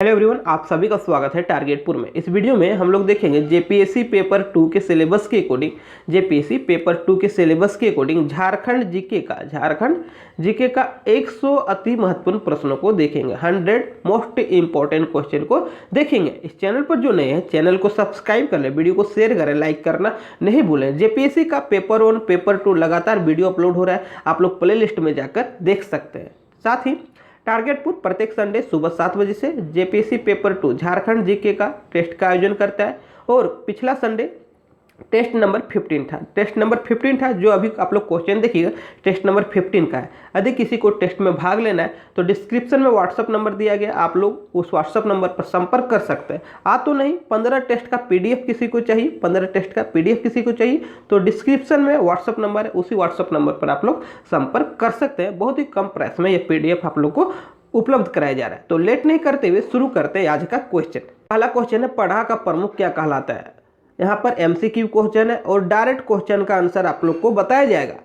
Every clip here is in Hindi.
हेलो एवरीवन, आप सभी का स्वागत है टारगेटपुर में। इस वीडियो में हम लोग देखेंगे जेपीएससी पेपर 2 के सिलेबस के अकॉर्डिंग झारखंड जीके का 100 अति महत्वपूर्ण प्रश्नों को देखेंगे। 100 मोस्ट इंपॉर्टेंट क्वेश्चन को देखेंगे। इस चैनल पर जो नए हैं चैनल को सब्सक्राइब कर लें, वीडियो को शेयर करें, लाइक करना नहीं भूलें। जेपीएससी का पेपर 1 पेपर 2 लगातार वीडियो अपलोड हो रहा है, आप लोग प्ले लिस्ट में जाकर देख सकते हैं। साथ ही टारगेटपुर प्रत्येक संडे सुबह 7 बजे से जेपीएससी पेपर 2 झारखंड जीके का टेस्ट का आयोजन करता है। और पिछला संडे टेस्ट नंबर 15 था जो अभी आप लोग क्वेश्चन देखिएगा टेस्ट नंबर 15 का है। यदि किसी को टेस्ट में भाग लेना है तो डिस्क्रिप्शन में व्हाट्सअप नंबर दिया गया, आप लोग उस व्हाट्सअप नंबर पर संपर्क कर सकते हैं। तो नहीं 15 टेस्ट का पीडीएफ किसी को चाहिए तो डिस्क्रिप्शन में व्हाट्सअप नंबर है, उसी व्हाट्सअप नंबर पर आप लोग संपर्क कर सकते हैं। बहुत ही कम प्राइस में ये पीडीएफ आप लोग को उपलब्ध कराया जा रहा है। तो लेट नहीं करते हुए शुरू करते हैं आज का क्वेश्चन। पहला क्वेश्चन है, पढ़ा का प्रमुख क्या कहलाता है। यहाँ पर एमसीक्यू क्वेश्चन है और डायरेक्ट क्वेश्चन का आंसर आप लोग को बताया जाएगा।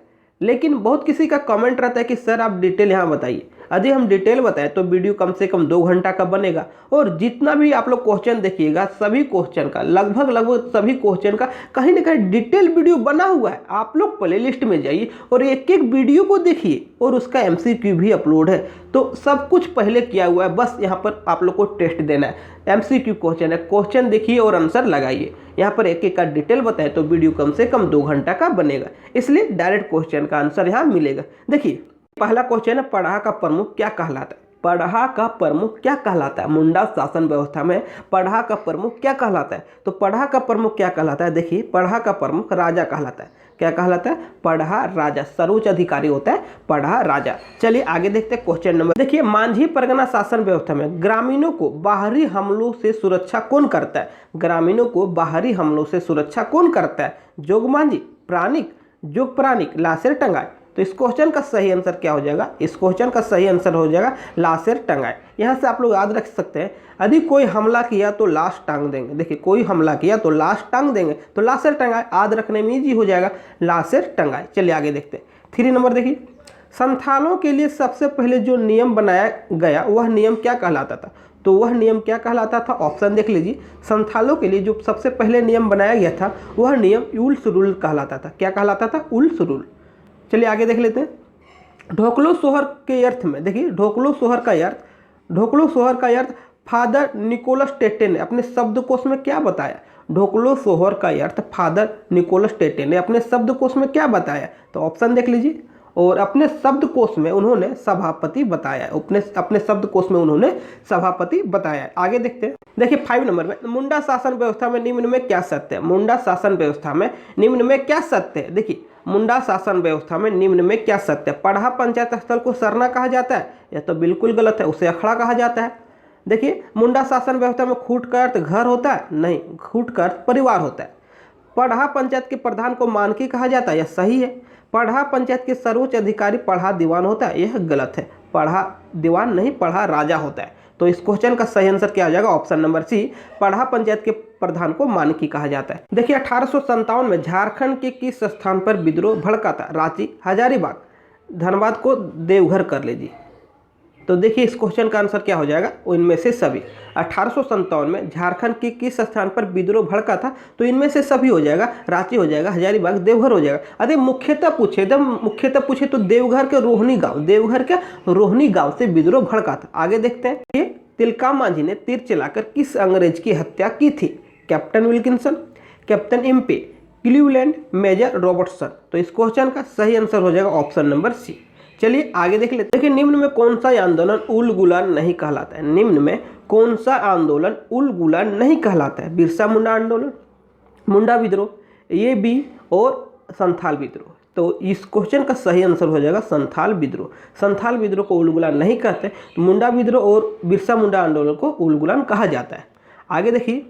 लेकिन बहुत किसी का कमेंट रहता है कि सर आप डिटेल यहाँ बताइए। यदि हम डिटेल बताएं तो वीडियो कम से कम 2 घंटा का बनेगा। और जितना भी आप लोग क्वेश्चन देखिएगा सभी क्वेश्चन का लगभग सभी क्वेश्चन का कहीं ना कहीं डिटेल वीडियो बना हुआ है। आप लोग प्ले लिस्ट में जाइए और एक एक वीडियो को देखिए और उसका एमसीक्यू भी अपलोड है। तो सब कुछ पहले किया हुआ है, बस यहाँ पर आप लोग को टेस्ट देना है। एमसीक्यू क्वेश्चन है, क्वेश्चन देखिए और आंसर लगाइए। यहाँ पर एक एक का डिटेल बताए तो वीडियो कम से कम 2 घंटा का बनेगा, इसलिए डायरेक्ट क्वेश्चन का आंसर यहाँ मिलेगा। देखिए पहला क्वेश्चन है, पढ़ा का प्रमुख क्या कहलाता है। पढ़ा का प्रमुख क्या कहलाता है। मुंडा शासन व्यवस्था में पढ़ा का प्रमुख क्या कहलाता है। तो पढ़ा का प्रमुख क्या कहलाता है, देखिए पढ़ा का प्रमुख राजा कहलाता है। क्या कहलाता है, पढ़ा राजा, सर्वोच्च अधिकारी होता है पढ़ा राजा। चलिए आगे देखते हैं क्वेश्चन नंबर। देखिए मांझी परगना शासन व्यवस्था में ग्रामीणों को बाहरी हमलों से सुरक्षा कौन करता है। ग्रामीणों को बाहरी हमलों से सुरक्षा कौन करता है, जोग मांझी, प्राणिक, जोग प्राणिक, लासेर टंगाई। तो इस क्वेश्चन का सही आंसर क्या हो जाएगा, इस क्वेश्चन का सही आंसर हो जाएगा लासेर टंगाई। यहाँ से आप लोग याद रख सकते हैं, यदि कोई हमला किया तो लाश टांग देंगे। देखिए कोई हमला किया तो लाश टांग देंगे, तो लासेर टंगाई याद रखने में इजी हो जाएगा, लासेर टंगाई। चलिए आगे देखते हैं 3 नंबर। देखिए संथालों के लिए सबसे पहले जो नियम बनाया गया वह नियम क्या कहलाता था। तो वह नियम क्या कहलाता था, ऑप्शन देख लीजिए। संथालों के लिए जो सबसे पहले नियम बनाया गया था वह नियम उल्स रूल कहलाता था। क्या कहलाता था, उल्स रूल। चलिए आगे देख लेते हैं। ढोकलो सोहर के अर्थ में, देखिए ढोकलो सोहर का अर्थ फादर निकोलस टेटे ने अपने शब्दकोश में क्या बताया। ढोकलो सोहर का अर्थ फादर निकोलस टेटे ने अपने शब्दकोश में क्या बताया। तो ऑप्शन देख लीजिए। और अपने शब्दकोश में उन्होंने सभापति बताया, अपने शब्दकोश में उन्होंने सभापति बताया। आगे देखते हैं। देखिए 5 नंबर में, मुंडा शासन व्यवस्था में निम्न में क्या सत्य है। मुंडा शासन व्यवस्था में निम्न में क्या सत्य है। देखिए मुंडा शासन व्यवस्था में निम्न में क्या सत्य है। पढ़ा पंचायत स्थल को सरना कहा जाता है, यह तो बिल्कुल गलत है, उसे अखड़ा कहा जाता है। देखिए मुंडा शासन व्यवस्था में खूट का अर्थ घर होता है, नहीं, खूट का अर्थ परिवार होता है। पढ़ा पंचायत के प्रधान को मानकी कहा जाता है, यह सही है। पढ़ा पंचायत के सर्वोच्च अधिकारी पढ़ा दीवान होता है, यह गलत है। पढ़ा दीवान नहीं, पढ़ा राजा होता है। तो इस क्वेश्चन का सही आंसर क्या आ जाएगा, ऑप्शन नंबर सी, पढ़ा पंचायत के प्रधान को मानकी कहा जाता है। देखिए 1857 में झारखंड के किस स्थान पर विद्रोह भड़का था। रांची, हजारीबाग, धनबाद को देवघर कर लीजिए। तो देखिए इस क्वेश्चन का आंसर क्या हो जाएगा, इनमें से सभी। 1857 में झारखंड के किस स्थान पर विद्रोह भड़का था, तो इनमें से सभी हो जाएगा। रांची हो जाएगा, हजारीबाग, देवघर हो जाएगा। अरे मुख्यतः पूछे तो देवघर के रोहनी गांव से विद्रोह भड़का था। आगे देखते हैं। ये तिलका मांझी ने तीर चलाकर किस अंग्रेज की हत्या की थी। Captain Wilkinson, captain Impey, Cleveland, major Robertson. तो इस क्वेश्चन का सही आंसर हो जाएगा ऑप्शन नंबर सी। चलिए आगे देख लेते हैं। देखिए निम्न में कौन सा आंदोलन उल गुलान नहीं कहलाता है। निम्न में कौन सा आंदोलन उल गुलान नहीं कहलाता है। बिरसा मुंडा आंदोलन, मुंडा विद्रोह, ये बी और संथाल विद्रोह। तो इस क्वेश्चन का सही आंसर हो जाएगा संथाल विद्रोह। संथाल विद्रोह को उल गुलान नहीं कहते, तो मुंडा विद्रोह और बिरसा मुंडा आंदोलन को उल गुलान कहा जाता है। आगे देखिए,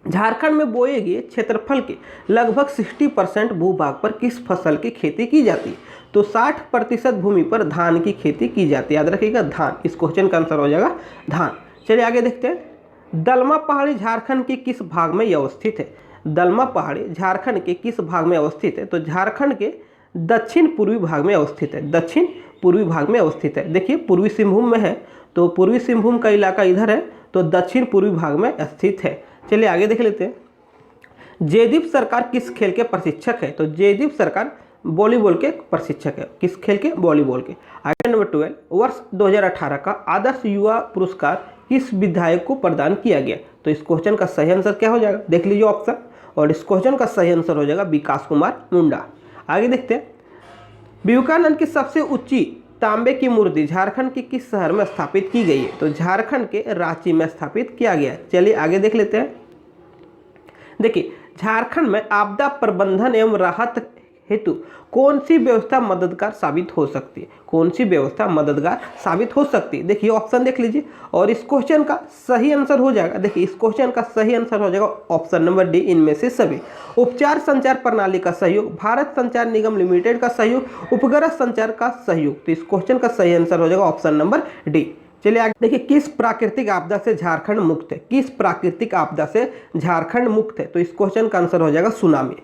झारखंड में बोए गए क्षेत्रफल के लगभग 60% भूभाग पर किस फसल की खेती की जाती है। तो 60% भूमि पर धान की खेती की जाती है। याद रखिएगा धान, इस क्वेश्चन का आंसर हो जाएगा धान। चलिए आगे देखते हैं। दलमा पहाड़ी झारखंड के किस भाग में अवस्थित है। दलमा पहाड़ी झारखंड के किस भाग में अवस्थित है। तो झारखंड के दक्षिण पूर्वी भाग में अवस्थित है। दक्षिण पूर्वी भाग में अवस्थित है। देखिए पूर्वी सिंहभूम में है, तो पूर्वी सिंहभूम का इलाका इधर है, तो दक्षिण पूर्वी भाग में स्थित है। चलिए आगे देख लेते हैं। जयदीप सरकार किस खेल के प्रशिक्षक है? तो जयदीप सरकार वॉलीबॉल के प्रशिक्षक है। किस खेल के? वॉलीबॉल के। आगे नंबर 12, वर्ष 2018 का आदर्श युवा पुरस्कार किस विधायक को प्रदान किया गया? तो इस क्वेश्चन का सही आंसर क्या हो जाएगा? देख लीजिए ऑप्शन, और इस क्वेश्चन का सही आंसर हो जाएगा विकास कुमार मुंडा। आगे देखते हैं। विवेकानंद की सबसे ऊंची तांबे की मूर्ति झारखंड के किस शहर में स्थापित की गई है? तो झारखंड के रांची में स्थापित किया गया है। चलिए आगे देख लेते हैं। देखिए, झारखंड में आपदा प्रबंधन एवं राहत हेतु कौन सी व्यवस्था मददगार साबित हो सकती है? कौन सी व्यवस्था मददगार साबित हो सकती है? देखिए ऑप्शन देख लीजिए, और इस क्वेश्चन का सही आंसर हो जाएगा, देखिए इस क्वेश्चन का सही आंसर हो जाएगा ऑप्शन नंबर डी, इनमें से सभी। उपचार संचार प्रणाली का सहयोग, भारत संचार निगम लिमिटेड का सहयोग, उपग्रह संचार का सहयोग। तो इस क्वेश्चन का सही आंसर हो जाएगा ऑप्शन नंबर डी। चलिए आगे देखिए, किस प्राकृतिक आपदा से झारखंड मुक्त है? किस प्राकृतिक आपदा से झारखंड मुक्त है? तो इस क्वेश्चन का आंसर हो जाएगा सुनामी।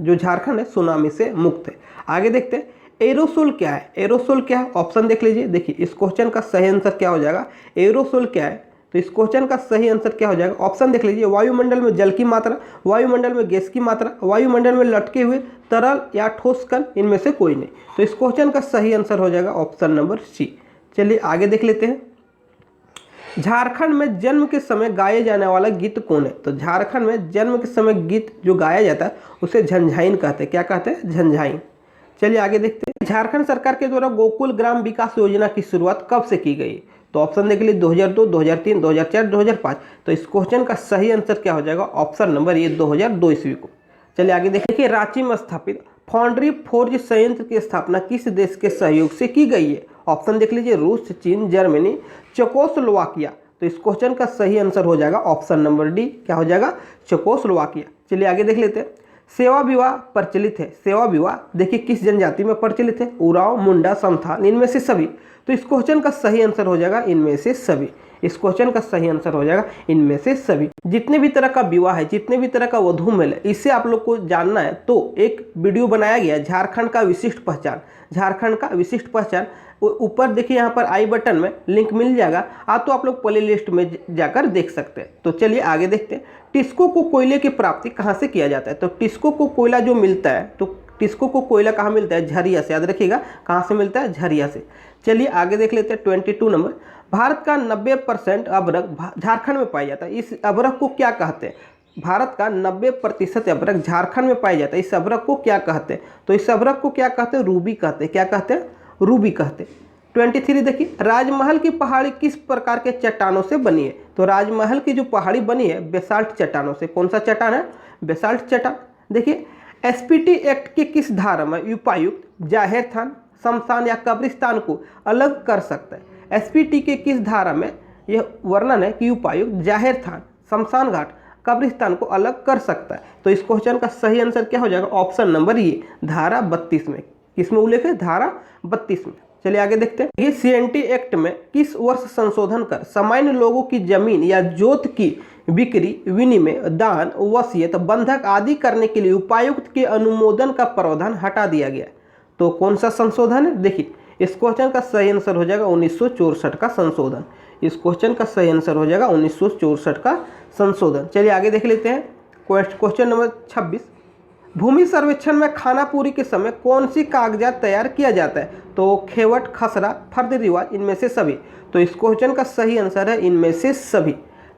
जो झारखंड है सुनामी से मुक्त है। आगे देखते हैं, एरोसोल क्या है? एरोसोल क्या है? ऑप्शन देख लीजिए। देखिए इस क्वेश्चन का सही आंसर क्या हो जाएगा? एरोसोल क्या है? तो इस क्वेश्चन का सही आंसर क्या हो जाएगा? ऑप्शन देख लीजिए। वायुमंडल में जल की मात्रा, वायुमंडल में गैस की मात्रा, वायुमंडल में लटके हुए तरल या ठोस कण, इनमें से कोई नहीं। तो इस क्वेश्चन का सही आंसर हो जाएगा ऑप्शन नंबर सी। चलिए आगे देख लेते हैं। झारखंड में जन्म के समय गाए जाने वाला गीत कौन है? तो झारखंड में जन्म के समय गीत जो गाया जाता है उसे झंझाइन कहते हैं। क्या कहते हैं? झंझाइन। चलिए आगे देखते हैं। झारखंड सरकार के द्वारा गोकुल ग्राम विकास योजना की शुरुआत कब से की गई? तो ऑप्शन देख लीजिए, 2002, 2003, 2004, 2005। तो इस क्वेश्चन का सही आंसर क्या हो जाएगा? ऑप्शन नंबर ये 2002 ईस्वी को। चलिए आगे देखिए, रांची में स्थापित फाउंड्री फोर्ज संयंत्र की स्थापना किस देश के सहयोग से की गई है? ऑप्शन देख लीजिए, रूस, चीन, जर्मनी, चेकोस्लोवाकिया। तो इस क्वेश्चन का सही आंसर हो जाएगा ऑप्शन नंबर डी, क्या हो जाएगा? चेकोस्लोवाकिया। चलिए आगे देख लेते हैं। सेवा विवाह प्रचलित है। सेवा विवाह देखिए किस जनजाति में प्रचलित है? उरांव, मुंडा, संथाल, इनमें से सभी। तो इस क्वेश्चन का सही आंसर हो जाएगा इनमें से सभी। इस क्वेश्चन का सही आंसर हो जाएगा इनमें से सभी। जितने भी तरह का विवाह है, जितने भी तरह का वधू मेल है, इससे आप लोग को जानना है तो एक वीडियो बनाया गया है, झारखंड का विशिष्ट पहचान। झारखंड का विशिष्ट पहचान, ऊपर देखिए यहाँ पर आई बटन में लिंक मिल जाएगा, तो आप लोग प्ले लिस्ट में जाकर देख सकते हैं। तो चलिए आगे देखते हैं। टिस्को को कोयले की प्राप्ति कहाँ से किया जाता है? तो टिस्को को कोयला जो मिलता है, तो टिस्को को कोयला कहाँ मिलता है? झरिया से। याद रखिएगा कहाँ से मिलता है? झरिया से। चलिए आगे देख लेते हैं। 22 नंबर, भारत का 90% अभ्रक झारखंड में पाया जाता है। इस अभ्रक को क्या कहते हैं? भारत का 90% अभ्रक झारखंड में पाया जाता है। इस अभ्रक को क्या कहते हैं? तो इस अभ्रक को क्या कहते हैं? रूबी कहते हैं। क्या कहते हैं? रूबी कहते हैं। 23 देखिए, राजमहल की पहाड़ी किस प्रकार के चट्टानों से बनी है? तो राजमहल की जो पहाड़ी बनी है बेसाल्ट चट्टानों से। कौन सा चट्टान है? बेसाल्ट चट्टान। देखिए, एसपीटी एक्ट के किस धारा में उपायुक्त जाहिर स्थान, शमशान या कब्रिस्तान को अलग कर सकता है? एसपीटी के किस धारा में यह वर्णन है कि उपायुक्त जाहिर स्थान, शमशान घाट, कब्रिस्तान को अलग कर सकता है? तो इस क्वेश्चन का सही आंसर क्या हो जाएगा? ऑप्शन नंबर ये, धारा 32 में। किसमें उल्लेख है? धारा 32 में। चलिए आगे देखते हैं। ये सीएनटी एक्ट में किस वर्ष संशोधन कर सामान्य लोगों की जमीन या जोत की बिक्री, विनिमय, दान, वसीयत, बंधक आदि करने के लिए उपायुक्त के अनुमोदन का प्रावधान हटा दिया गया? तो कौन सा संशोधन है? देखिए इस क्वेश्चन का सही आंसर हो जाएगा 1964 का संशोधन। इस क्वेश्चन का सही आंसर हो जाएगा 1964 का संशोधन। चलिए आगे देख लेते हैं। क्वेश्चन नंबर 26, भूमि सर्वेक्षण में खानापुरी के समय कौन सी कागजात तैयार किया जाता है? तो खेवट, खसरा, फर्द रिवाज, इनमें से सभी। तो इस क्वेश्चन का सही आंसर है इनमें से सभी।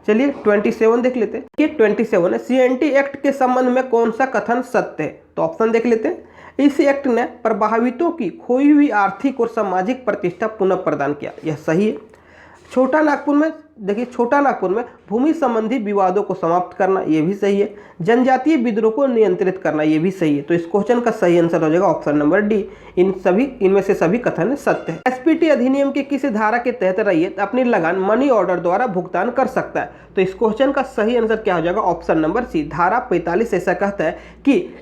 चलिए 27 देख लेते हैं। ये 27 है, सीएनटी एक्ट के संबंध में कौन सा कथन सत्य है? तो ऑप्शन देख लेते हैं। इस एक्ट ने प्रभावितों की खोई हुई आर्थिक और सामाजिक प्रतिष्ठा पुनः प्रदान किया, यह सही है। छोटा नागपुर में देखिए, छोटा नागपुर में भूमि संबंधी विवादों को समाप्त करना, यह भी सही है। जनजातीय विद्रोह को नियंत्रित करना, यह भी सही है। तो इस क्वेश्चन का सही आंसर हो जाएगा ऑप्शन नंबर डी, इनमें से सभी कथन सत्य है। एसपीटी अधिनियम के किसी धारा के तहत रैयत अपनी लगान मनी ऑर्डर द्वारा भुगतान कर सकता है? तो इस क्वेश्चन का सही आंसर क्या हो जाएगा? ऑप्शन नंबर सी, धारा 45 ऐसा कहता है कि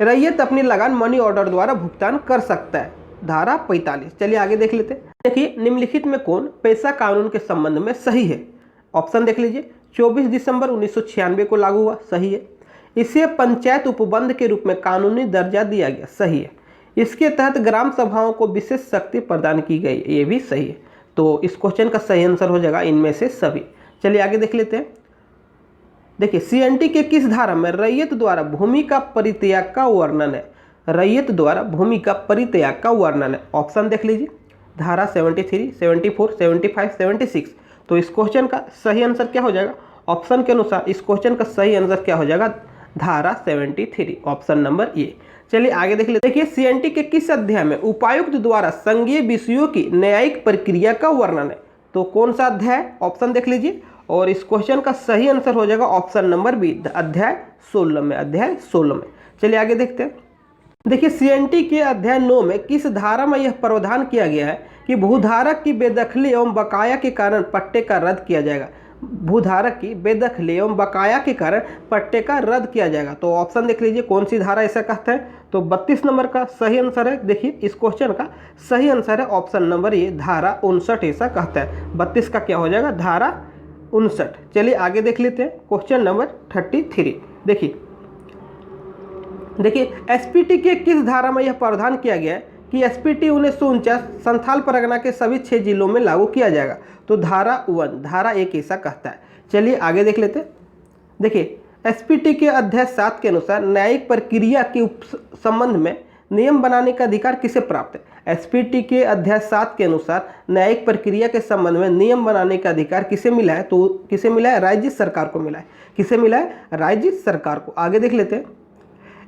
रैयत अपनी लगान मनी ऑर्डर द्वारा भुगतान कर सकता है, धारा 45। चलिए आगे देख लेते हैं। देखिए, निम्नलिखित में कौन पैसा कानून के संबंध में सही है? ऑप्शन देख लीजिए। 24 दिसंबर 1996 को लागू हुआ, सही है। इसे पंचायत उपबंध के रूप में कानूनी दर्जा दिया गया, सही है। इसके तहत ग्राम सभाओं को विशेष शक्ति प्रदान की गई, ये भी सही है। तो इस क्वेश्चन का सही आंसर हो जाएगा इनमें से सभी। चलिए आगे देख लेते हैं। देखिए सीएनटी के किस धारा में रैयत द्वारा भूमि का परित्याग का वर्णन है? रैयत द्वारा भूमि का परित्याग का वर्णन है। ऑप्शन देख लीजिए, धारा 73, 74, 75, 76। तो इस क्वेश्चन का सही आंसर क्या हो जाएगा? ऑप्शन के अनुसार इस क्वेश्चन का सही आंसर क्या हो जाएगा? धारा 73, ऑप्शन नंबर ए। चलिए आगे देख लेते। देखिए सीएनटी के किस अध्याय में उपायुक्त द्वारा संघीय विषयों की न्यायिक प्रक्रिया का वर्णन है? तो कौन सा अध्याय? ऑप्शन देख लीजिए, और इस क्वेश्चन का सही आंसर हो जाएगा ऑप्शन नंबर बी, अध्याय 16 में। अध्याय 16 में। चलिए आगे देखते हैं। देखिए सीएनटी के अध्याय 9 में किस धारा में यह प्रावधान किया गया है कि भूधारक की बेदखली एवं बकाया के कारण पट्टे का रद्द किया जाएगा? भूधारक की बेदखली एवं बकाया के कारण पट्टे का रद्द किया जाएगा। तो ऑप्शन देख लीजिए कौन सी धारा ऐसा कहता है? तो 32 नंबर का सही आंसर है। देखिए इस क्वेश्चन का सही आंसर है ऑप्शन नंबर ए, धारा 59 ऐसा कहता है। 32 का क्या हो जाएगा? धारा 59। चलिए आगे देख लेते हैं क्वेश्चन नंबर 33। देखिए एसपीटी के किस धारा में यह प्रावधान किया गया है कि एसपीटी 1949 संथाल परगना के सभी 6 जिलों में लागू किया जाएगा? तो धारा 1, धारा 1 ऐसा कहता है। चलिए आगे देख लेते हैं। देखिए एसपीटी के अध्याय 7 के अनुसार न्यायिक प्रक्रिया के संबंध में नियम बनाने का अधिकार किसे प्राप्त है? एसपीटी के अध्याय 7 के अनुसार न्यायिक प्रक्रिया के संबंध में नियम बनाने का अधिकार किसे मिला है? तो किसे मिला है? राज्य सरकार को मिला है। किसे मिला है? राज्य सरकार को। आगे देख लेते हैं।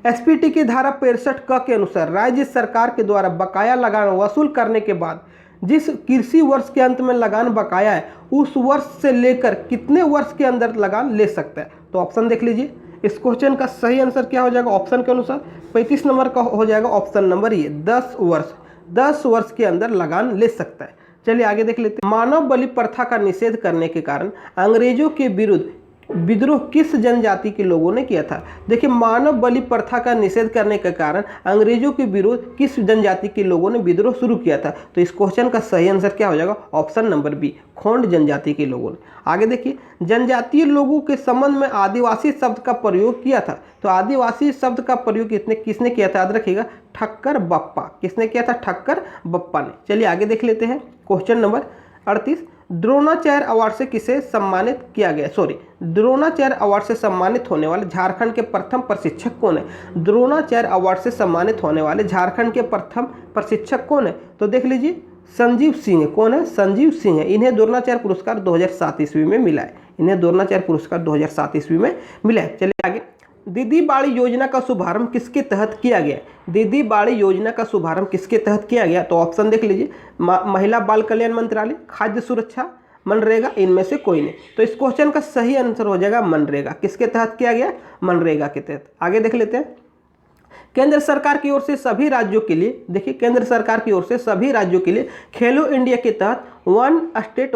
एसपीटी की धारा 65 क के अनुसार राज्य सरकार के द्वारा बकाया लगान वसूल करने के बाद जिस कृषि वर्ष के अंत में लगान बकाया है उस वर्ष से लेकर कितने वर्ष के अंदर लगान ले सकता है? तो ऑप्शन देख लीजिए। इस क्वेश्चन का सही आंसर क्या हो जाएगा? ऑप्शन के अनुसार 35 नंबर का हो जाएगा ऑप्शन नंबर ए, 10 वर्ष। 10 वर्ष के अंदर लगान ले सकता है। चलिए आगे देख लेते हैं। मानव बलि प्रथा का निषेध करने के कारण अंग्रेजों के विरुद्ध विद्रोह किस जनजाति के लोगों ने किया था? देखिए मानव बलि प्रथा का निषेध करने के कारण अंग्रेजों के विरुद्ध किस जनजाति के लोगों ने विद्रोह शुरू किया था? तो इस क्वेश्चन का सही आंसर क्या हो जाएगा? ऑप्शन नंबर बी, खोंड जनजाति के लोगों ने। आगे देखिए जनजातीय लोगों के संबंध में आदिवासी शब्द का प्रयोग किया था। तो आदिवासी शब्द का प्रयोग किसने किया था? याद रखिएगा, ठक्कर बप्पा। किसने किया था? ठक्कर बप्पा ने। चलिए आगे देख लेते हैं क्वेश्चन नंबर 38। द्रोणाचार्य अवार्ड से किसे सम्मानित किया गया? द्रोणाचार्य अवार्ड से सम्मानित होने वाले झारखंड के प्रथम प्रशिक्षक कौन है? द्रोणाचार्य अवार्ड से सम्मानित होने वाले झारखंड के प्रथम प्रशिक्षक कौन है? तो देख लीजिए संजीव सिंह। कौन है? संजीव सिंह है। इन्हें द्रोणाचार्य पुरस्कार 2007 ईस्वी में मिला है। इन्हें द्रोणाचार्य पुरस्कार 2007 ईस्वी में मिला है। चलिए आगे। दीदी बाड़ी योजना का शुभारंभ किसके तहत किया गया? दीदी बाड़ी योजना का शुभारंभ किसके तहत किया गया? तो ऑप्शन देख लीजिए, महिला बाल कल्याण मंत्रालय, खाद्य सुरक्षा, मनरेगा, इनमें से कोई नहीं। तो इस क्वेश्चन का सही आंसर हो जाएगा मनरेगा। किसके तहत किया गया? मनरेगा के तहत। आगे देख लेते हैं। केंद्र सरकार की ओर से सभी राज्यों के लिए, देखिए केंद्र सरकार की ओर से सभी राज्यों के लिए खेलो इंडिया के तहत वन स्टेट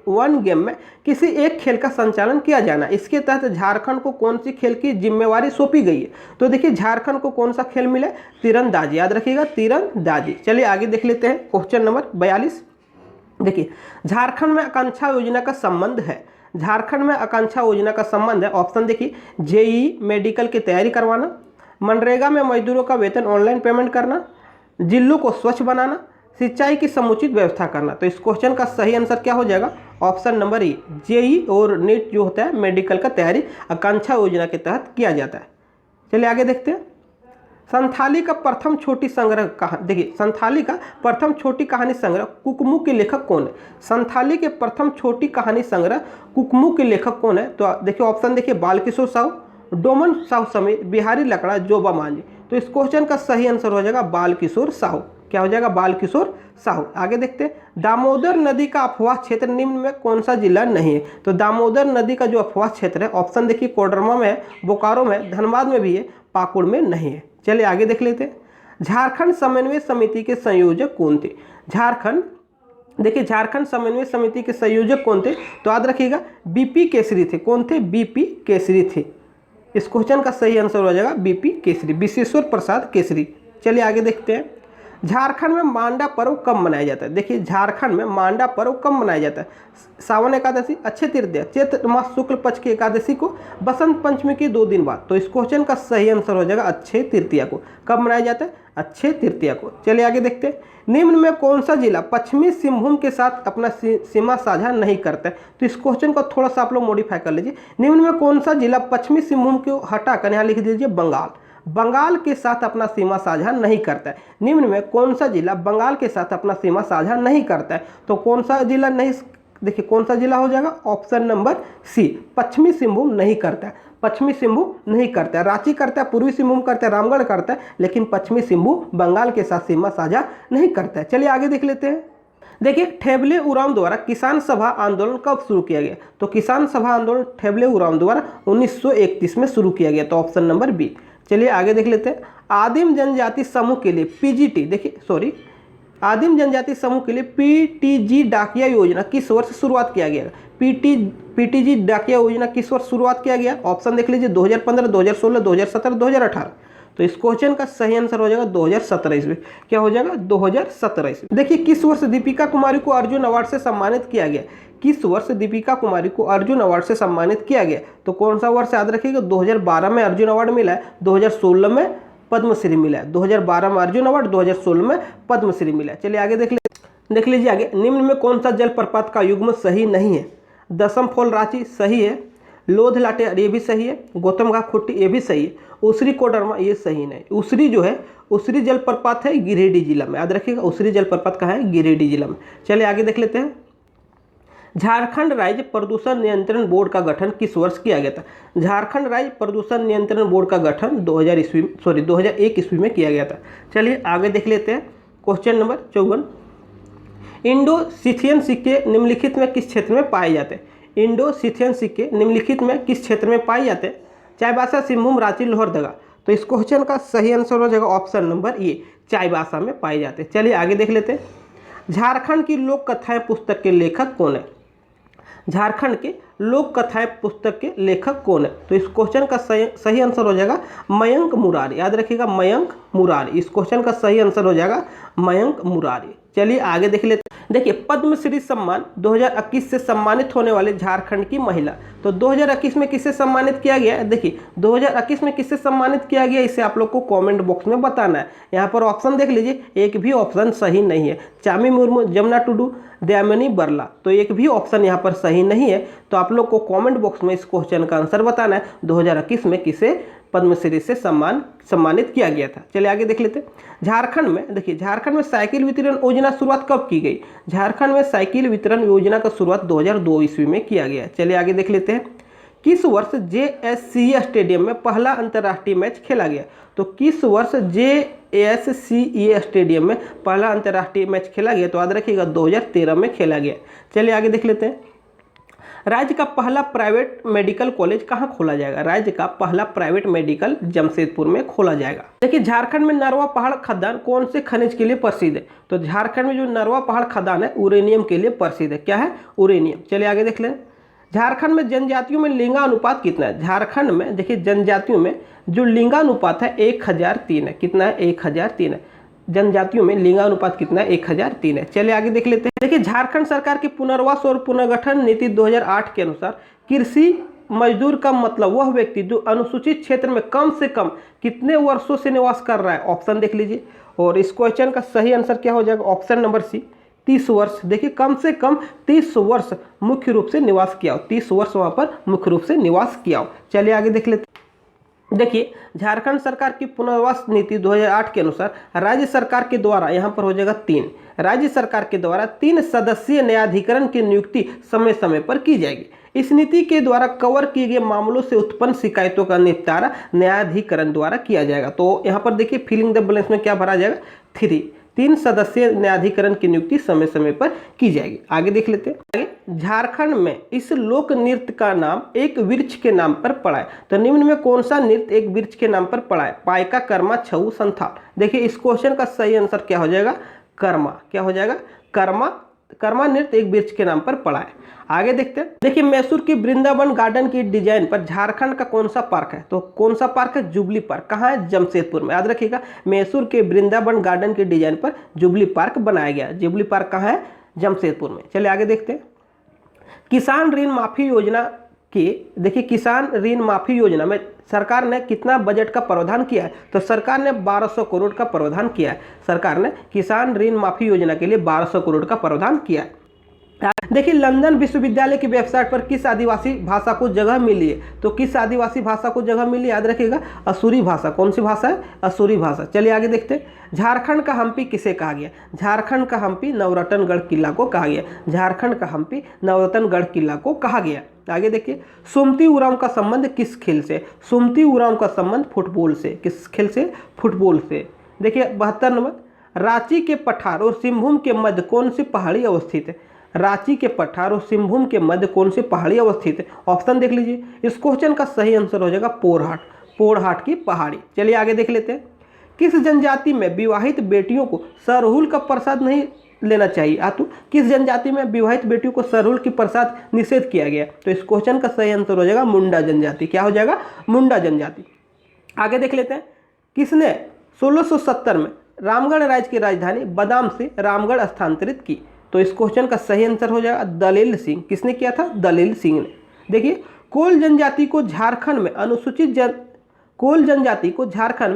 वन गेम में किसी एक खेल का संचालन किया जाना। इसके तहत झारखंड को कौन सी खेल की जिम्मेवारी सौंपी गई है? तो देखिए झारखंड को कौन सा खेल मिला? तीरंदाजी। याद रखिएगा, तीरंदाजी। चलिए आगे देख लेते हैं क्वेश्चन नंबर 42। देखिए झारखंड में आकांक्षा योजना का संबंध है। झारखंड में आकांक्षा योजना का संबंध है। ऑप्शन देखिए, जेईई मेडिकल की तैयारी करवाना, मनरेगा में मजदूरों का वेतन ऑनलाइन पेमेंट करना, जिलों को स्वच्छ बनाना, सिंचाई की समुचित व्यवस्था करना। तो इस क्वेश्चन का सही आंसर क्या हो जाएगा? ऑप्शन नंबर ए, जेईई और नीट जो होता है मेडिकल का तैयारी आकांक्षा योजना के तहत किया जाता है। चलिए आगे देखते हैं। संथाली का प्रथम छोटी संग्रह कहानी, देखिए संथाली का प्रथम छोटी कहानी संग्रह कुकमू के लेखक कौन है? संथाली के प्रथम छोटी कहानी संग्रह कुकमू के लेखक कौन है? तो देखिए ऑप्शन देखिए, बालकिशोर साहू, डोमन साहू समेत, बिहारी लकड़ा, जोबा मांझी। तो इस क्वेश्चन का सही आंसर हो जाएगा बालकिशोर साहू। क्या हो जाएगा? बालकिशोर साहू। आगे देखते हैं। दामोदर नदी का अफवाह क्षेत्र निम्न में कौन सा जिला नहीं है? तो दामोदर नदी का जो अफवाह क्षेत्र है, ऑप्शन देखिए कोडरमा में है, बोकारो में, धनबाद में भी है, पाकुड़ में नहीं है। चलिए आगे देख लेते हैं। झारखंड समन्वय समिति के संयोजक कौन थे? देखिए झारखंड समन्वय समिति के संयोजक कौन थे? तो याद रखिएगा बीपी केसरी थे। कौन थे? बीपी केसरी थे। इस क्वेश्चन का सही आंसर हो जाएगा बीपी केसरी, विश्वेश्वर प्रसाद केसरी। चलिए आगे देखते हैं। झारखंड में मांडा पर्व कब मनाया जाता है? देखिए झारखंड में मांडा पर्व कब मनाया जाता है? सावन एकादशी, अक्षय तृतीया, चैत्र मास शुक्ल पक्ष की एकादशी को, बसंत पंचमी के 2 दिन बाद। तो इस क्वेश्चन का सही आंसर हो जाएगा अक्षय तृतीया को। कब मनाया जाता है? अक्षय तृतीया को। चलिए आगे देखते हैं। निम्न में कौन सा जिला पश्चिमी सिंहभूम के साथ अपना सीमा साझा नहीं करता है? तो इस क्वेश्चन को थोड़ा सा आप लोग मॉडिफाई कर लीजिए। निम्न में कौन सा जिला पश्चिमी सिंहभूम को हटाकर यहाँ लिख दीजिए बंगाल, बंगाल के साथ अपना सीमा साझा नहीं करता है। निम्न में कौन सा जिला बंगाल के साथ अपना सीमा साझा नहीं करता है? तो कौन सा जिला नहीं, देखिए कौन सा जिला हो जाएगा? ऑप्शन नंबर सी, पश्चिमी सिंहभूम नहीं करता है। पश्चिमी सिंहभूम नहीं करता है, रांची करता है, पूर्वी सिंहभूम करता है, रामगढ़ करता है, लेकिन पश्चिमी सिंहभूम बंगाल के साथ सीमा साझा नहीं करता है। चलिए आगे देख लेते हैं। देखिए ठेबले उरांव द्वारा किसान सभा आंदोलन कब शुरू किया गया? तो किसान सभा आंदोलन ठेबले उरांव द्वारा 1931 में शुरू किया गया। तो ऑप्शन नंबर बी। चलिए आगे देख लेते हैं। आदिम जनजाति समूह के लिए पीजीटी, देखिए सॉरी, आदिम जनजाति समूह के लिए पीटीजी डाकिया योजना किस वर्ष शुरुआत किया गया? पीटीजी डाकिया योजना किस वर्ष शुरुआत किया गया? ऑप्शन देख लीजिए 2015, 2016, 2017, 2018। तो इस क्वेश्चन का सही आंसर हो जाएगा 2017 ईस्वी। क्या हो जाएगा? 2017 ईस्वी। देखिए किस वर्ष दीपिका कुमारी को अर्जुन अवार्ड से सम्मानित किया गया? किस वर्ष दीपिका कुमारी को अर्जुन अवार्ड से सम्मानित किया गया? तो कौन सा वर्ष याद रखिएगा? 2012 में अर्जुन अवार्ड मिला है, 2016 में पद्मश्री मिला है। 2012 में अर्जुन अवार्ड, 2016 में पद्मश्री मिला है। चलिए आगे देख लीजिए आगे। निम्न में कौन सा जलप्रपात का युग्म सही नहीं है? दसम फॉल रांची सही है, लोध लाटेर ये भी सही है, गौतम घाट खुट्टी ये भी सही है, उसरी कोडरमा ये सही नहीं। उसरी जो है, उसरी जलप्रपात है गिरिडीह जिला में, याद रखिएगा उसरी जलप्रपात कहाँ है? गिरिडीह जिला में। चलिए आगे देख लेते हैं। झारखंड राज्य प्रदूषण नियंत्रण बोर्ड का गठन किस वर्ष किया गया था? झारखंड राज्य प्रदूषण नियंत्रण बोर्ड का गठन 2001 ईस्वी में किया गया था। चलिए आगे देख लेते हैं। Question number 54। इंडो सिथियन सिक्के निम्नलिखित में किस क्षेत्र में पाए जाते हैं? इंडो सिथियन सिक्के निम्नलिखित में किस क्षेत्र में पाए जाते हैं? चाईबासा, सिंहभूम, रांची, लोहरदगा। तो इस क्वेश्चन का सही आंसर हो जाएगा ऑप्शन नंबर ए, चाईबासा में पाए जाते हैं। चलिए आगे देख लेते हैं। झारखंड की लोक कथाएं पुस्तक के लेखक कौन है? झारखंड के लोक कथाएं पुस्तक के लेखक कौन है? तो इस क्वेश्चन का सही आंसर हो जाएगा मयंक मुरारी, याद रखिएगा मयंक मुरारी। इस क्वेश्चन का सही आंसर हो जाएगा मयंक मुरारी। चलिए आगे देख लेते हैं। देखिए पद्मश्री सम्मान 2021 से सम्मानित होने वाले झारखंड की महिला। तो 2021 में किससे सम्मानित किया गया? देखिए 2021 में किससे सम्मानित किया गया, इसे आप लोग को कमेंट बॉक्स में बताना है। यहाँ पर ऑप्शन देख लीजिए, एक भी ऑप्शन सही नहीं है। चामी मुर्मू, जमुना टुडू, दयामिनी बरला, तो एक भी ऑप्शन यहाँ पर सही नहीं है। तो आप लोग को कमेंट बॉक्स में इस क्वेश्चन का आंसर बताना है 2021 में किसे पद्मश्री से सम्मानित किया गया था। चलिए आगे देख लेते हैं। झारखंड में देखिए, झारखंड में साइकिल वितरण योजना शुरुआत कब की गई? झारखंड में साइकिल वितरण योजना का शुरुआत 2002 ईस्वी में किया गया। चलिए आगे देख लेते हैं। किस वर्ष JSCE स्टेडियम में पहला अंतर्राष्ट्रीय मैच खेला गया? तो किस वर्ष JSCE स्टेडियम में पहला अंतर्राष्ट्रीय मैच खेला गया? तो याद रखिएगा 2013 में खेला गया। चलिए आगे देख लेते हैं। राज्य का पहला प्राइवेट मेडिकल कॉलेज कहाँ खोला जाएगा? राज्य का पहला प्राइवेट मेडिकल जमशेदपुर में खोला जाएगा। देखिए झारखंड में नरवा पहाड़ खदान कौन से खनिज के लिए प्रसिद्ध है? तो झारखंड में जो नरवा पहाड़ खदान है यूरेनियम के लिए प्रसिद्ध है। क्या है? यूरेनियम। चलिए आगे देख लें। झारखंड में जनजातियों में लिंगानुपात कितना है? झारखंड में देखिए जनजातियों में जो लिंगानुपात है 1003 है। कितना है? 1003 है। जनजातियों में लिंगानुपात कितना है? 1003 है। चलिए आगे देख लेते हैं। देखिए झारखंड सरकार की पुनर्वास और पुनर्गठन नीति 2008 के अनुसार कृषि मजदूर का मतलब वह व्यक्ति जो अनुसूचित क्षेत्र में कम से कम कितने वर्षों से निवास कर रहा है? ऑप्शन देख लीजिए। और इस क्वेश्चन का सही आंसर क्या हो जाएगा? ऑप्शन नंबर सी, 30 वर्ष। देखिए कम से कम 30 वर्ष मुख्य रूप से निवास किया हो, 30 वर्ष वहाँ पर मुख्य रूप से निवास किया हो। चलिए आगे देख लेते हैं। देखिए झारखंड सरकार की पुनर्वास नीति 2008 के अनुसार राज्य सरकार के द्वारा, यहाँ पर हो जाएगा 3, राज्य सरकार के द्वारा 3 सदस्यीय न्यायाधिकरण की नियुक्ति समय समय पर की जाएगी। इस नीति के द्वारा कवर किए गए मामलों से उत्पन्न शिकायतों का निपटारा न्यायाधिकरण द्वारा किया जाएगा। तो यहाँ पर देखिए फिलिंग द ब्लैंक्स में क्या भरा जाएगा? 3 सदस्यीय न्यायाधिकरण की नियुक्ति समय समय पर की जाएगी। आगे देख लेते हैं। आगे झारखंड में इस लोक नृत्य का नाम एक वृक्ष के नाम पर पड़ा है। तो निम्न में कौन सा नृत्य एक वृक्ष के नाम पर पड़ा है? पाइका, कर्मा, छऊ, संथाल। देखिए इस क्वेश्चन का सही आंसर क्या हो जाएगा? कर्मा। क्या हो जाएगा? कर्मा कर्मा नृत्य एक वृक्ष के नाम पर पड़ा है। आगे देखते हैं, देखिए मैसूर की वृंदावन गार्डन की डिजाइन पर झारखंड का कौन सा पार्क है? तो कौन सा पार्क है? Jubilee park. कहाँ है? जमशेदपुर में। याद रखिएगा, मैसूर के वृंदावन गार्डन की डिजाइन पर जुबली पार्क बनाया गया। जुबली पार्क कहाँ है? जमशेदपुर में। चलिए आगे देखते हैं, किसान ऋण माफी योजना की, देखिए किसान ऋण माफी योजना में सरकार ने कितना बजट का प्रावधान किया है? तो सरकार ने 1200 करोड़ का प्रावधान किया है। सरकार ने किसान ऋण माफी योजना के लिए 1200 करोड़ का प्रावधान किया है। देखिए लंदन विश्वविद्यालय की वेबसाइट पर किस आदिवासी भाषा को जगह मिली है? तो किस आदिवासी भाषा को जगह मिली? याद रखिएगा, असुरी भाषा। कौन सी भाषा है? असुरी भाषा। चलिए आगे देखते हैं, झारखंड का हम्पी किसे कहा गया? झारखंड का हम्पी नवरत्नगढ़ किला को कहा गया। झारखंड का हम्पी नवरत्नगढ़ किला को कहा गया। आगे देखिए, सुमति उरांव का संबंध किस खेल से? सुमति उरांव का संबंध फुटबॉल से। किस खेल से? फुटबॉल से। देखिए 72 नंबर, रांची के पठार और सिंहभूम के मध्य कौन सी पहाड़ी अवस्थित है? रांची के पठार और सिंहभूम के मध्य कौन सी पहाड़ी अवस्थित है? ऑप्शन देख लीजिए। इस क्वेश्चन का सही आंसर हो जाएगा पोरहाट। पोरहाट की पहाड़ी। चलिए आगे देख लेते हैं, किस जनजाति में विवाहित बेटियों को सरहुल का प्रसाद नहीं लेना चाहिए? तो किस जनजाति में विवाहित बेटियों को सरहुल की प्रसाद निषेध किया गया? तो इस क्वेश्चन का सही आंसर हो जाएगा मुंडा जनजाति। क्या हो जाएगा? मुंडा जनजाति। आगे देख लेते हैं, किसने 1670 में रामगढ़ राज्य की राजधानी बदाम से रामगढ़ स्थानांतरित की? तो इस क्वेश्चन का सही आंसर हो जाएगा दलील सिंह। किसने किया था? दलील सिंह ने। देखिए कोल जनजाति को झारखंड में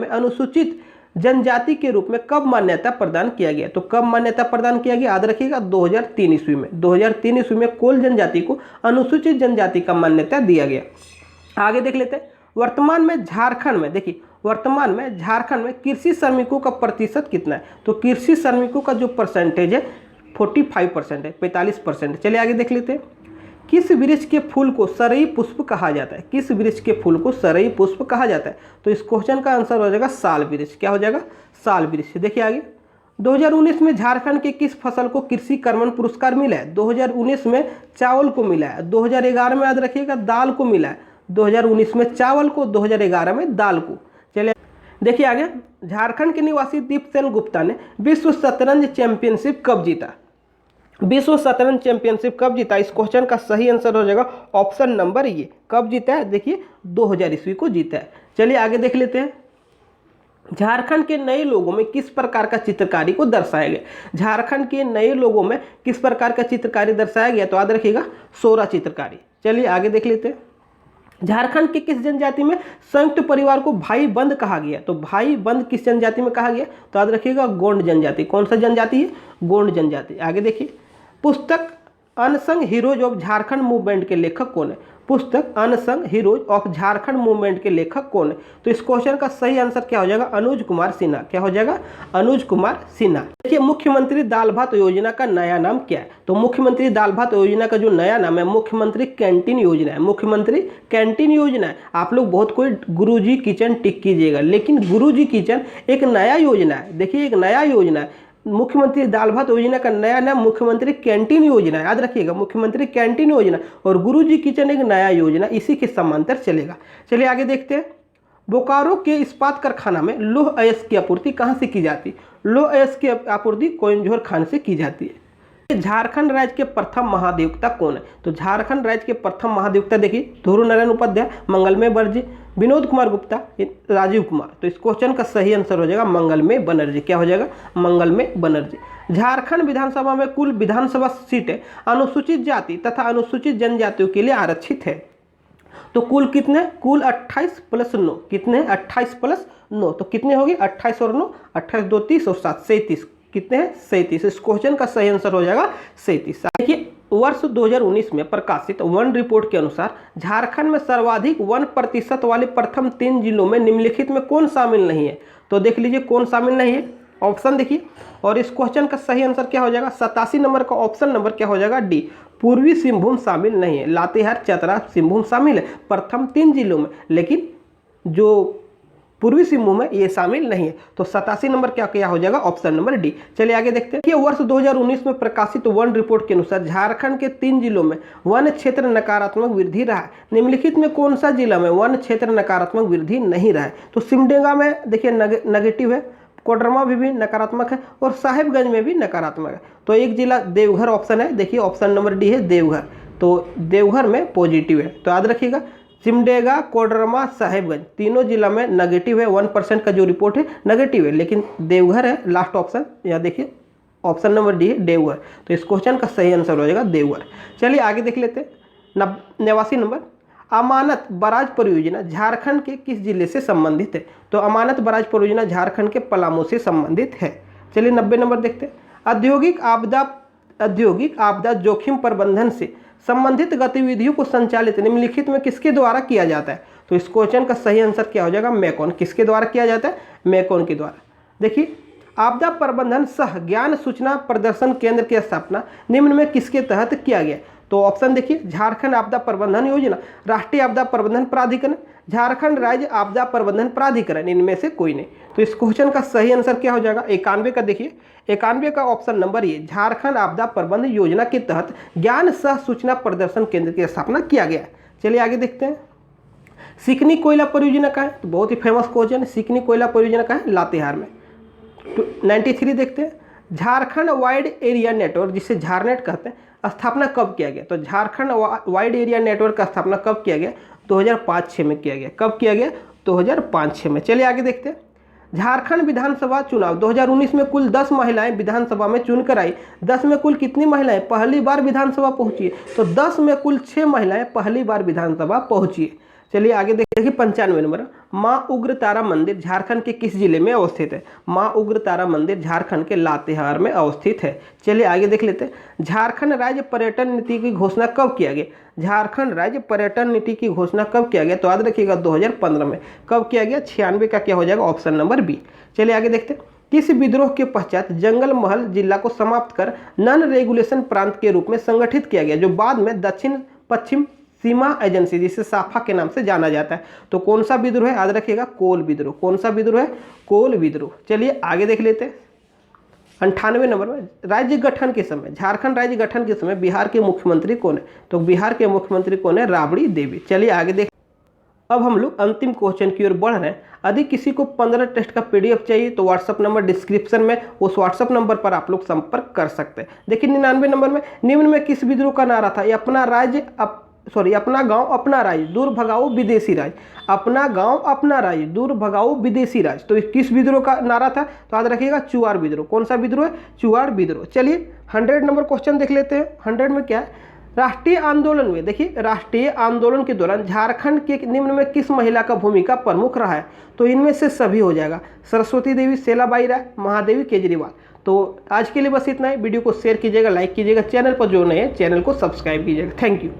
अनुसूचित जनजाति के रूप में कब मान्यता प्रदान किया गया? तो कब मान्यता प्रदान किया गया? याद रखिएगा 2003 ईस्वी में। 2003 ईस्वी में कोल जनजाति को अनुसूचित जनजाति का मान्यता दिया गया। आगे देख लेते हैं, वर्तमान में झारखंड में, देखिए वर्तमान में झारखंड में कृषि श्रमिकों का प्रतिशत कितना है? तो कृषि श्रमिकों का जो परसेंटेज है 45% है, 45%। चलिए आगे देख लेते हैं, किस वृक्ष के फूल को सरई पुष्प कहा जाता है? किस वृक्ष के फूल को सरई पुष्प कहा जाता है? तो इस क्वेश्चन का आंसर हो जाएगा साल वृक्ष। क्या हो जाएगा? साल वृक्ष। देखिए आगे, 2019 में झारखंड के किस फसल को कृषि कर्मण पुरस्कार मिला है? 2019 में चावल को मिला है। 2011 में याद रखिएगा दाल को मिला है। 2019 में चावल को, 2011 में दाल को। चलिए देखिए आगे, झारखंड के निवासी दीपसेन गुप्ता ने विश्व शतरंज चैंपियनशिप कब जीता? विश्व शतरंज चैंपियनशिप कब जीता? इस क्वेश्चन का सही आंसर हो जाएगा ऑप्शन नंबर ये। कब जीता है? देखिए 2000 ईस्वी को जीता है। चलिए आगे देख लेते हैं, झारखंड के नए लोगों में किस प्रकार का चित्रकारी को दर्शाया गया? झारखंड के नए लोगों में किस प्रकार का चित्रकारी दर्शाया गया? तो याद रखिएगा सोरा चित्रकारी। चलिए आगे देख लेते हैं, झारखंड के किस जनजाति में संयुक्त परिवार को भाई बंद कहा गया? तो भाई बंद किस जनजाति में कहा गया? तो याद रखिएगा गोंड जनजाति। कौन सा जनजाति है? गोंड जनजाति। आगे देखिए, पुस्तक unsung heroes of Jharkhand movement के लेखक कौन है? पुस्तक unsung heroes of Jharkhand movement के लेखक कौन है? तो इस क्वेश्चन का सही आंसर क्या हो जाएगा? अनुज कुमार सिन्हा। क्या हो जाएगा? अनुज कुमार सिन्हा। देखिए मुख्यमंत्री दाल भात योजना का नया नाम क्या है? तो मुख्यमंत्री दाल भात योजना का जो नया नाम है मुख्यमंत्री कैंटीन योजना है। मुख्यमंत्री कैंटीन योजना है। आप लोग बहुत कोई गुरुजी किचन टिक कीजिएगा, लेकिन गुरुजी किचन एक नया योजना है। देखिए एक नया योजना है। मुख्यमंत्री दाल भात योजना का नया नाम मुख्यमंत्री कैंटीन योजना है। याद रखिएगा मुख्यमंत्री कैंटीन योजना और गुरुजी किचन एक नया योजना, इसी के समांतर चलेगा। चलिए आगे देखते हैं, बोकारो के इस्पात कारखाना में लौह अयस्क की आपूर्ति कहाँ से की जाती है? लौह अयस्क की आपूर्ति कोइंझोर खान से की जाती है। झारखंड राज्य के प्रथम महाधिवक्ता कौन है? तो झारखंड राज्य के प्रथम महाधिवक्ता देखिए ध्रुव नारायण उपाध्याय, मंगलमय बनर्जी, विनोद कुमार गुप्ता, राजीव कुमार। तो इस क्वेश्चन का सही आंसर हो जाएगा मंगलमय बनर्जी। क्या हो जाएगा? मंगलमय बनर्जी। झारखंड विधानसभा में कुल विधानसभा सीटें अनुसूचित जाति तथा अनुसूचित जनजातियों के लिए आरक्षित है। तो कुल कितने? कुल 28 + 9। कितने? 28 + 9। तो कितने होगी? 28 और 9, 28 2 30 और 7 37। कितने हैं? 37। इस क्वेश्चन का सही आंसर हो जाएगा 37। देखिए वर्ष 2019 में प्रकाशित वन रिपोर्ट के अनुसार झारखंड में सर्वाधिक 1% वाले प्रथम 3 जिलों में निम्नलिखित में कौन शामिल नहीं है? तो देख लीजिए कौन शामिल नहीं है। ऑप्शन देखिए, और इस क्वेश्चन का सही आंसर क्या हो जाएगा? 87 नंबर का ऑप्शन नंबर क्या हो जाएगा? डी। पूर्वी सिंहभूम शामिल नहीं है। लातेहार, चतरा, सिंहभूम शामिल है प्रथम 3 जिलों में, लेकिन जो पूर्वी सिंहभूम में ये शामिल नहीं है। तो 87 नंबर क्या हो जाएगा? Option number D. चलिए आगे देखते हैं कि वर्ष 2019 में प्रकाशित वन रिपोर्ट के अनुसार झारखंड के 3 जिलों में वन क्षेत्र नकारात्मक वृद्धि रहा है। निम्नलिखित में कौन सा जिला में वन क्षेत्र नकारात्मक वृद्धि नहीं रहा है? तो सिमडेगा में देखिए नेगेटिव है, कोडरमा में भी नकारात्मक है और साहिबगंज में भी नकारात्मक है। तो एक जिला देवघर ऑप्शन है, देखिए ऑप्शन नंबर डी है देवघर, तो देवघर में पॉजिटिव है। तो याद रखिएगा सिमडेगा, कोडरमा, साहिबगंज तीनों जिला में नेगेटिव है, 1% का जो रिपोर्ट है नेगेटिव है, लेकिन देवघर है लास्ट ऑप्शन। यहाँ देखिए ऑप्शन नंबर डी है देवघर, तो इस क्वेश्चन का सही आंसर हो जाएगा देवघर। चलिए आगे देख लेते हैं 89 नंबर, अमानत बराज परियोजना झारखंड के किस जिले से संबंधित है? तो अमानत बराज परियोजना झारखंड के पलामू से संबंधित है। चलिए 90 नंबर देखते हैं, औद्योगिक आपदा जोखिम प्रबंधन से संबंधित गतिविधियों को संचालित निम्नलिखित में किसके द्वारा किया जाता है? तो इस क्वेश्चन का सही आंसर क्या हो जाएगा? मैकॉन। किसके द्वारा किया जाता है? मैकॉन के द्वारा। देखिए आपदा प्रबंधन सह ज्ञान सूचना प्रदर्शन केंद्र की स्थापना निम्न में किसके तहत किया गया? तो ऑप्शन देखिए झारखंड आपदा प्रबंधन योजना, राष्ट्रीय आपदा प्रबंधन प्राधिकरण, झारखंड राज्य आपदा प्रबंधन प्राधिकरण, इनमें से कोई नहीं। तो इस क्वेश्चन का सही आंसर क्या हो जाएगा? 91 का। देखिए 91 का ऑप्शन नंबर ये झारखंड आपदा प्रबंधन योजना के तहत ज्ञान सह सूचना प्रदर्शन केंद्र की स्थापना किया गया। चलिए आगे देखते हैं, सिकनी कोयला परियोजना का है, तो बहुत ही फेमस क्वेश्चन, सिकनी कोयला परियोजना का है लातेहार में। 93 देखते हैं, झारखंड वाइड एरिया नेटवर्क जिसे झारनेट कहते हैं स्थापना कब किया गया? तो झारखंड वाइड एरिया नेटवर्क का स्थापना कब किया गया? 2005-06 में किया गया। कब किया गया? 2005-06 में। चलिए आगे देखते हैं, झारखंड विधानसभा चुनाव 2019 में कुल 10 महिलाएं विधानसभा में चुनकर आई। 10 में कुल कितनी महिलाएं पहली बार विधानसभा पहुंची है? तो 10 में कुल 6 महिलाएं पहली बार विधानसभा पहुंची है। चलिए आगे देखिए 95 नंबर, माँ उग्र तारा मंदिर झारखंड के किस जिले में अवस्थित है? माँ उग्र तारा मंदिर झारखंड के लातेहार में अवस्थित है। चलिए आगे देख लेते हैं, झारखंड राज्य पर्यटन नीति की घोषणा कब किया गया? झारखंड राज्य पर्यटन नीति की घोषणा कब किया गया? तो याद रखिएगा 2015 में। कब किया गया? 96 का क्या हो जाएगा? Option number B. चलिए आगे देखते हैं, किस विद्रोह के पश्चात जंगल महल जिला को समाप्त कर नॉन रेगुलेशन प्रांत के रूप में संगठित किया गया, जो बाद में दक्षिण पश्चिम सीमा एजेंसी जिसे साफा के नाम से जाना जाता है? तो कौन सा विद्रोह है? याद रखिएगा कोल विद्रोह। कौन सा विद्रोह है? कोल विद्रोह। चलिए आगे देख लेते हैं, 98 नंबर में, राज्य गठन के समय, झारखंड राज्य गठन के समय बिहार के मुख्यमंत्री कौन है? तो बिहार के मुख्यमंत्री कौन है? राबड़ी देवी। चलिए आगे देख, अब हम लोग अंतिम क्वेश्चन की ओर बढ़ रहे हैं। यदि किसी को 15 टेस्ट का PDF चाहिए तो व्हाट्सअप नंबर डिस्क्रिप्शन में, उस व्हाट्सअप नंबर पर आप लोग संपर्क कर सकते हैं। देखिए 99 नंबर में, निम्न में किस विद्रोह का नारा था? ये अपना राज्य अपना गांव अपना राज्य दूर भगाओ विदेशी राज। अपना गांव अपना राज्य दूर भगाओ विदेशी राज। तो किस विद्रोह का नारा था? तो याद रखिएगा चुआड़ विद्रोह। कौन सा विद्रोह है? चुआड़ विद्रोह। चलिए 100 नंबर क्वेश्चन देख लेते हैं। 100 में क्या है? राष्ट्रीय आंदोलन में, देखिए राष्ट्रीय आंदोलन के दौरान झारखंड के निम्न में किस महिला का भूमिका प्रमुख रहा है? तो इनमें से सभी हो जाएगा, सरस्वती देवी, सेलाबाई राय, महादेवी केजरीवाल। तो आज के लिए बस इतना ही। वीडियो को शेयर कीजिएगा, लाइक कीजिएगा, चैनल पर जो नए हैं चैनल को सब्सक्राइब कीजिएगा। Thank you.